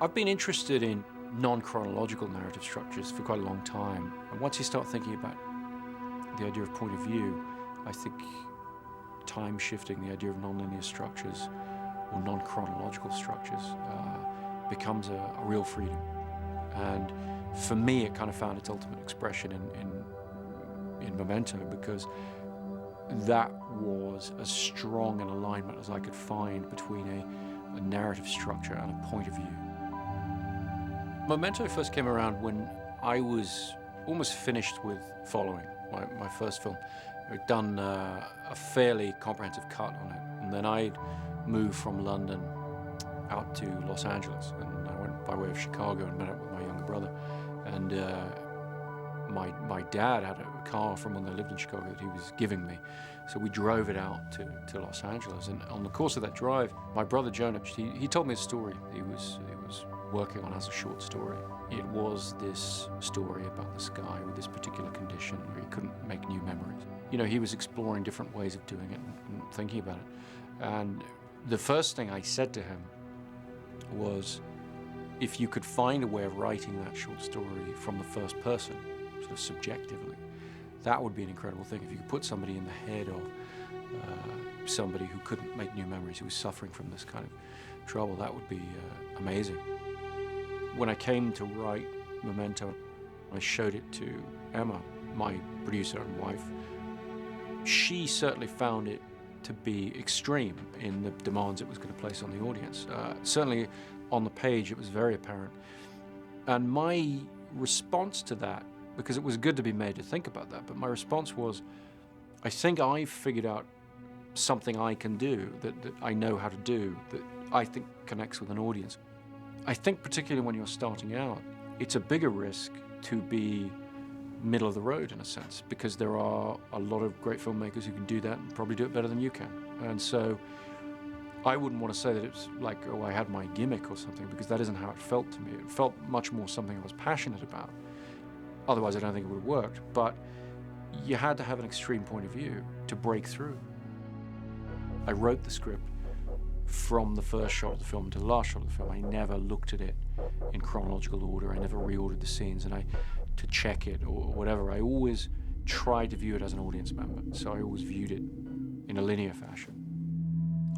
I've been interested in non-chronological narrative structures for quite a long time. And once you start thinking about the idea of point of view, I think time shifting, the idea of nonlinear structures or non-chronological structures becomes a real freedom. And for me, it kind of found its ultimate expression in Memento, because that was as strong an alignment as I could find between a narrative structure and a point of view. Memento first came around when I was almost finished with Following, my first film. I'd done a fairly comprehensive cut on it, and then I'd moved from London out to Los Angeles, and I went by way of Chicago and met up with my younger brother. And my dad had a car from when they lived in Chicago that he was giving me, so we drove it out to Los Angeles. And on the course of that drive, my brother Jonah, he told me a story he was working on as a short story. It was this story about this guy with this particular condition where he couldn't make new memories. You know, he was exploring different ways of doing it and thinking about it. And the first thing I said to him was, if you could find a way of writing that short story from the first person, sort of subjectively, that would be an incredible thing. If you could put somebody in the head of somebody who couldn't make new memories, who was suffering from this kind of trouble, that would be amazing. When I came to write Memento, I showed it to Emma, my producer and wife. She certainly found it to be extreme in the demands it was going to place on the audience. Certainly on the page, it was very apparent. And my response to that, because it was good to be made to think about that, but my response was, I think I've figured out something I can do, that I know how to do, that I think connects with an audience. I think particularly when you're starting out, it's a bigger risk to be middle of the road in a sense, because there are a lot of great filmmakers who can do that and probably do it better than you can. And so I wouldn't want to say that it's like, oh, I had my gimmick or something, because that isn't how it felt to me. It felt much more something I was passionate about. Otherwise, I don't think it would have worked. But you had to have an extreme point of view to break through. I wrote the script from the first shot of the film to the last shot of the film. I never looked at it in chronological order. I never reordered the scenes to check it or whatever. I always tried to view it as an audience member. So I always viewed it in a linear fashion.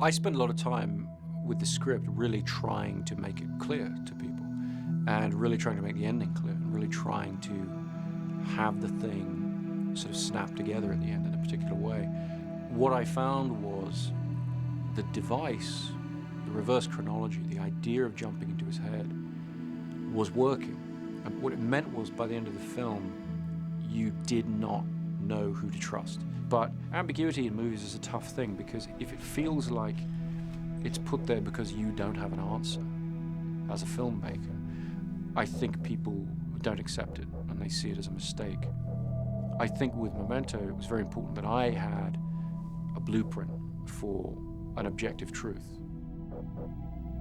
I spent a lot of time with the script really trying to make it clear to people, and really trying to make the ending clear, and really trying to have the thing sort of snap together at the end in a particular way. What I found was the device, the reverse chronology, the idea of jumping into his head was working. And what it meant was, by the end of the film, you did not know who to trust. But ambiguity in movies is a tough thing, because if it feels like it's put there because you don't have an answer as a filmmaker, I think people don't accept it and they see it as a mistake. I think with Memento, it was very important that I had a blueprint for an objective truth.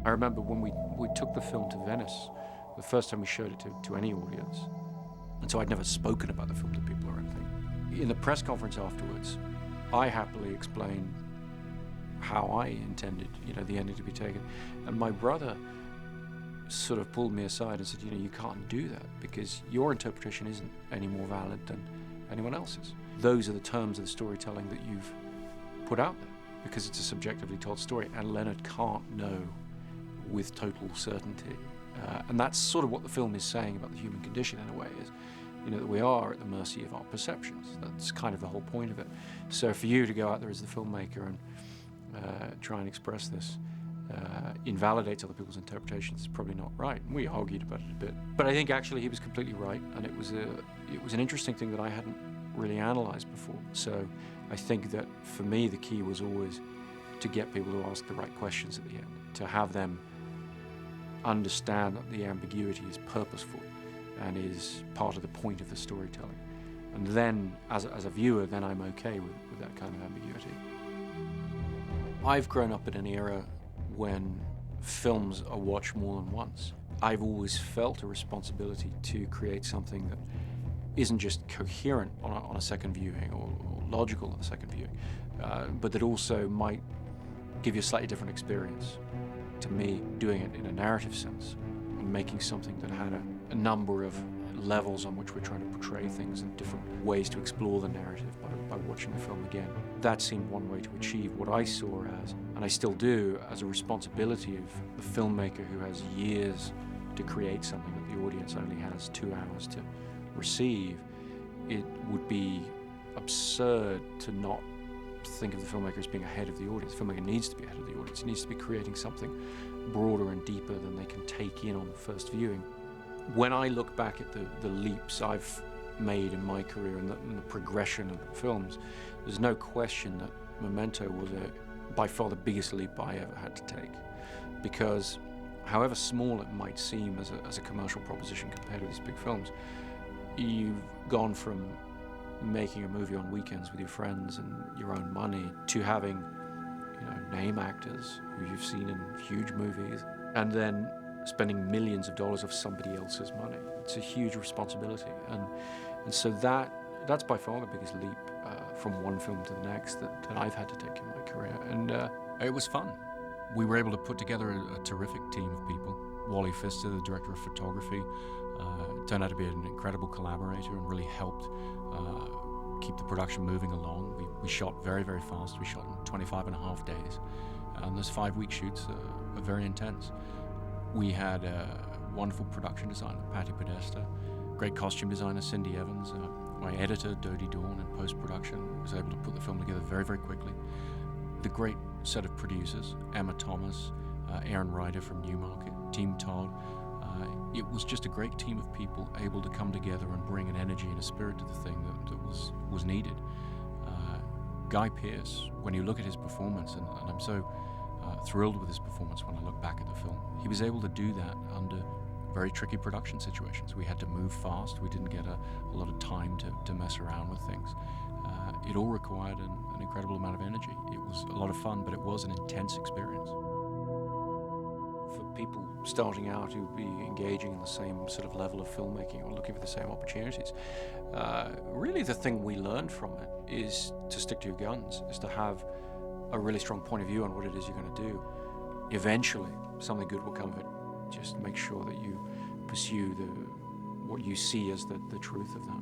I remember when we took the film to Venice, the first time we showed it to any audience, and so I'd never spoken about the film to people or anything. In the press conference afterwards, I happily explained how I intended, the ending to be taken. And my brother sort of pulled me aside and said, you can't do that, because your interpretation isn't any more valid than anyone else's. Those are the terms of the storytelling that you've put out there, because it's a subjectively told story, and Leonard can't know with total certainty. And that's sort of what the film is saying about the human condition in a way, is that we are at the mercy of our perceptions. That's kind of the whole point of it. So for you to go out there as the filmmaker and try and express this invalidates other people's interpretations is probably not right. And we argued about it a bit. But I think actually he was completely right, and it was an interesting thing that I hadn't really analyzed before. So I think that for me the key was always to get people to ask the right questions at the end, to have them understand that the ambiguity is purposeful and is part of the point of the storytelling. And then, as a viewer, then I'm okay with that kind of ambiguity. I've grown up in an era when films are watched more than once. I've always felt a responsibility to create something that isn't just coherent on a second viewing or logical on a second viewing, but that also might give you a slightly different experience. To me, doing it in a narrative sense making something that had a number of levels on which we're trying to portray things and different ways to explore the narrative by watching the film again. That seemed one way to achieve what I saw as, and I still do, as a responsibility of the filmmaker who has years to create something that the audience only has 2 hours to receive. It would be absurd to not think of the filmmaker as being ahead of the audience. The filmmaker needs to be ahead of the audience. He needs to be creating something broader and deeper than they can take in on the first viewing. When I look back at the leaps I've made in my career and the progression of the films, there's no question that Memento was by far the biggest leap I ever had to take. Because however small it might seem as a commercial proposition compared to these big films, you've gone from making a movie on weekends with your friends and your own money to having, name actors who you've seen in huge movies, and then spending millions of dollars of somebody else's money. It's a huge responsibility, and so that's by far the biggest leap from one film to the next that I've had to take in my career, and it was fun. We were able to put together a terrific team of people. Wally Pfister, the director of photography, turned out to be an incredible collaborator and really helped keep the production moving along. We shot very, very fast. We shot in 25 and a half days. And those 5-week shoots are very intense. We had a wonderful production designer, Patty Podesta, great costume designer, Cindy Evans, my editor, Dodie Dawn, in post-production, was able to put the film together very, very quickly. The great set of producers, Emma Thomas, Aaron Ryder from Newmarket, Team Todd. It was just a great team of people able to come together and bring an energy and a spirit to the thing that was needed. Guy Pearce, when you look at his performance, and I'm so thrilled with his performance when I look back at the film, he was able to do that under very tricky production situations. We had to move fast. We didn't get a lot of time to mess around with things. It all required an incredible amount of energy. It was a lot of fun, but it was an intense experience. For people starting out who would be engaging in the same sort of level of filmmaking or looking for the same opportunities, really the thing we learned from it is to stick to your guns, is to have a really strong point of view on what it is you're going to do. Eventually, something good will come of it. Just make sure that you pursue what you see as the truth of that.